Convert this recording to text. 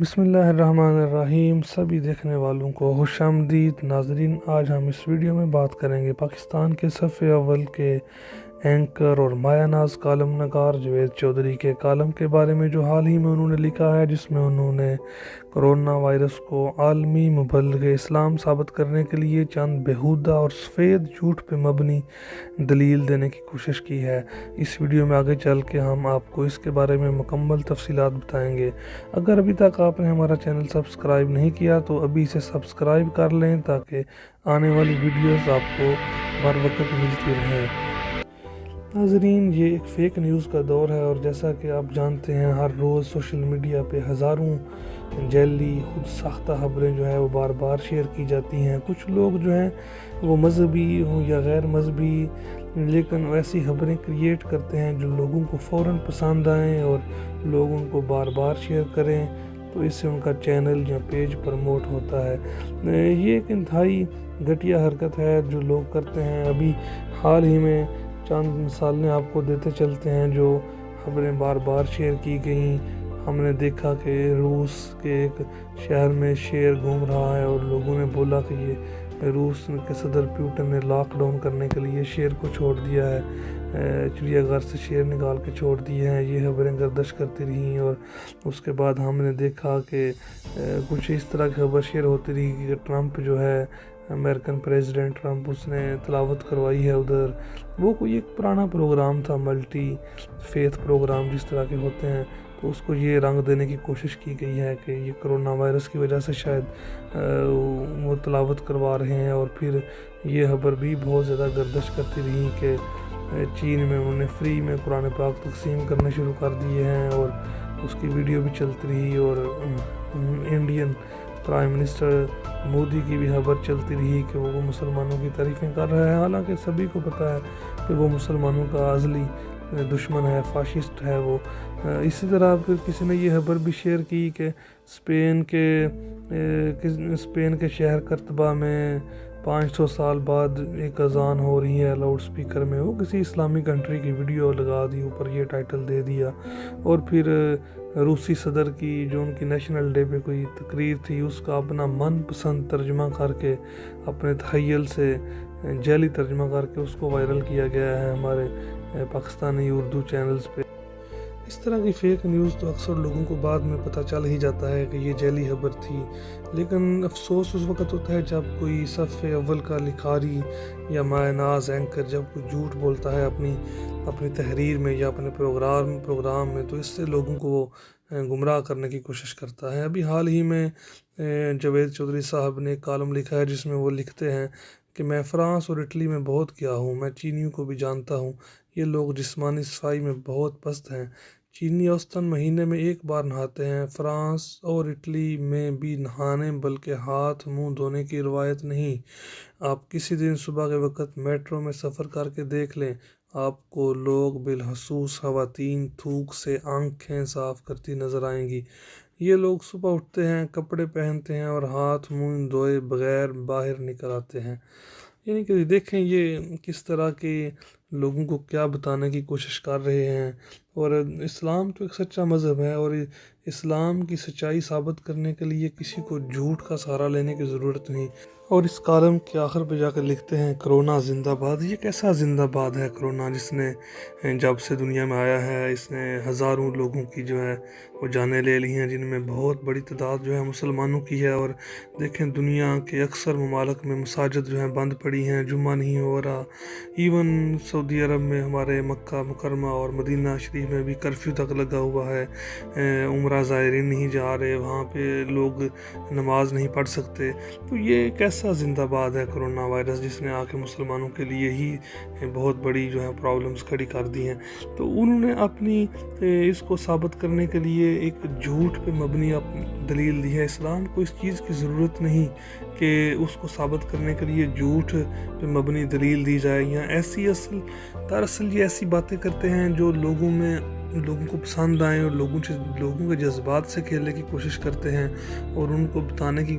بسم اللہ الرحمن الرحیم۔ سبھی دیکھنے والوں کو خوش آمدید۔ ناظرین، آج ہم اس ویڈیو میں بات کریں گے پاکستان کے صف اول کے اینکر اور مایہ ناز کالم نگار جاوید چودھری کے کالم کے بارے میں، جو حال ہی میں انہوں نے لکھا ہے، جس میں انہوں نے کرونا وائرس کو عالمی مبلغ اسلام ثابت کرنے کے لیے چند بیہودہ اور سفید جھوٹ پہ مبنی دلیل دینے کی کوشش کی ہے۔ اس ویڈیو میں آگے چل کے ہم آپ کو اس کے بارے میں مکمل تفصیلات بتائیں گے۔ اگر ابھی تک آپ نے ہمارا چینل سبسکرائب نہیں کیا تو ابھی اسے سبسکرائب کر لیں تاکہ آنے والی ویڈیوز آپ کو بر وقت ملتی رہیں۔ ناظرین، یہ ایک فیک نیوز کا دور ہے، اور جیسا کہ آپ جانتے ہیں، ہر روز سوشل میڈیا پہ ہزاروں جعلی خود ساختہ خبریں جو ہیں وہ بار بار شیئر کی جاتی ہیں۔ کچھ لوگ جو ہیں وہ مذہبی ہوں یا غیر مذہبی، لیکن ایسی خبریں کریٹ کرتے ہیں جو لوگوں کو فوراً پسند آئیں اور لوگ ان کو بار بار شیئر کریں، تو اس سے ان کا چینل یا پیج پروموٹ ہوتا ہے۔ یہ ایک انتہائی گھٹیا حرکت ہے جو لوگ کرتے ہیں۔ ابھی حال ہی میں چند مثالیں آپ کو دیتے چلتے ہیں جو خبریں بار بار شیئر کی گئیں۔ ہم نے دیکھا کہ روس کے ایک شہر میں شیر گھوم رہا ہے، اور لوگوں نے بولا کہ یہ روس کے صدر پیوٹن نے لاک ڈاؤن کرنے کے لیے شیر کو چھوڑ دیا ہے، چڑیا گھر سے شیر نکال کے چھوڑ دیے ہیں۔ یہ خبریں گردش کرتی رہیں، اور اس کے بعد ہم نے دیکھا کہ کچھ اس طرح کی خبر شیئر ہوتی رہی کہ ٹرمپ جو ہے، امریکن پریزیڈنٹ ٹرمپ، اس نے تلاوت کروائی ہے ادھر۔ وہ کوئی ایک پرانا پروگرام تھا، ملٹی فیتھ پروگرام جس طرح کے ہوتے ہیں، تو اس کو یہ رنگ دینے کی کوشش کی گئی ہے کہ یہ کرونا وائرس کی وجہ سے شاید وہ تلاوت کروا رہے ہیں۔ اور پھر یہ خبر بھی بہت زیادہ گردش کرتی رہی کہ چین میں انہوں نے فری میں قرآن پاک تقسیم کرنے شروع کر دیے ہیں، اور اس کی ویڈیو بھی چلتی رہی، اور انڈین پرائم منسٹر مودی کی بھی خبر چلتی رہی کہ وہ مسلمانوں کی تعریفیں کر رہا ہے، حالانکہ سبھی کو پتہ ہے کہ وہ مسلمانوں کا ازلی دشمن ہے، فاشسٹ ہے وہ۔ اسی طرح پھر کسی نے یہ خبر بھی شیئر کی کہ اسپین کے شہر کرتبہ میں 500 سال بعد ایک اذان ہو رہی ہے لاؤڈ سپیکر میں۔ وہ کسی اسلامی کنٹری کی ویڈیو لگا دی، اوپر یہ ٹائٹل دے دیا، اور پھر روسی صدر کی جو ان کی نیشنل ڈے پہ کوئی تقریر تھی، اس کا اپنا من پسند ترجمہ کر کے، اپنے تخیل سے جعلی ترجمہ کر کے اس کو وائرل کیا گیا ہے ہمارے پاکستانی اردو چینلز پہ۔ اس طرح کی فیک نیوز تو اکثر لوگوں کو بعد میں پتہ چل ہی جاتا ہے کہ یہ جعلی خبر تھی، لیکن افسوس اس وقت ہوتا ہے جب کوئی صف اول کا لکھاری یا مایہ ناز اینکر جب کوئی جھوٹ بولتا ہے اپنی تحریر میں یا اپنے پروگرام میں، تو اس سے لوگوں کو گمراہ کرنے کی کوشش کرتا ہے۔ ابھی حال ہی میں جاوید چودھری صاحب نے ایک کالم لکھا ہے جس میں وہ لکھتے ہیں کہ میں فرانس اور اٹلی میں بہت گیا ہوں، میں چینیوں کو بھی جانتا ہوں، یہ لوگ جسمانی صفائی میں بہت پست ہیں، چینی اوسطاً مہینے میں 1 بار نہاتے ہیں، فرانس اور اٹلی میں بھی نہانے بلکہ ہاتھ منہ دھونے کی روایت نہیں۔ آپ کسی دن صبح کے وقت میٹرو میں سفر کر کے دیکھ لیں، آپ کو لوگ بالخصوص خواتین تھوک سے آنکھیں صاف کرتی نظر آئیں گی۔ یہ لوگ صبح اٹھتے ہیں، کپڑے پہنتے ہیں اور ہاتھ منہ دھوئے بغیر باہر نکل آتے ہیں۔ یعنی کہ دیکھیں یہ کس طرح کے لوگوں کو کیا بتانے کی کوشش کر رہے ہیں۔ اور اسلام تو ایک سچا مذہب ہے، اور اسلام کی سچائی ثابت کرنے کے لیے کسی کو جھوٹ کا سہارا لینے کی ضرورت نہیں۔ اور اس کالم کے آخر پہ جا کر لکھتے ہیں، کرونا زندہ باد۔ یہ کیسا زندہ باد ہے کرونا، جس نے جب سے دنیا میں آیا ہے اس نے ہزاروں لوگوں کی جو ہے وہ جانیں لے لی ہیں، جن میں بہت بڑی تعداد جو ہے مسلمانوں کی ہے۔ اور دیکھیں دنیا کے اکثر ممالک میں مساجد جو ہیں بند پڑی ہیں، جمعہ نہیں ہو رہا، ایون سعودی عرب میں ہمارے مکہ مکرمہ اور مدینہ شریف میں بھی کرفیو تک لگا ہوا ہے، عمرہ زائرین نہیں جا رہے، وہاں پہ لوگ نماز نہیں پڑھ سکتے۔ تو یہ کیسا زندہ باد ہے کرونا وائرس، جس نے آ کے مسلمانوں کے لیے ہی بہت بڑی جو ہے پرابلمز کھڑی کر دی ہیں۔ تو انہوں نے اپنی اس کو ثابت کرنے کے لیے ایک جھوٹ پہ مبنی دلیل دی ہے۔ اسلام کو اس چیز کی ضرورت نہیں کہ اس کو ثابت کرنے کے لیے جھوٹ پہ مبنی دلیل دی جائے، یا دراصل یہ ایسی باتیں کرتے ہیں جو لوگوں کو پسند آئیں، اور لوگوں کے جذبات سے کھیلنے کی کوشش کرتے ہیں، اور ان کو بتانے کی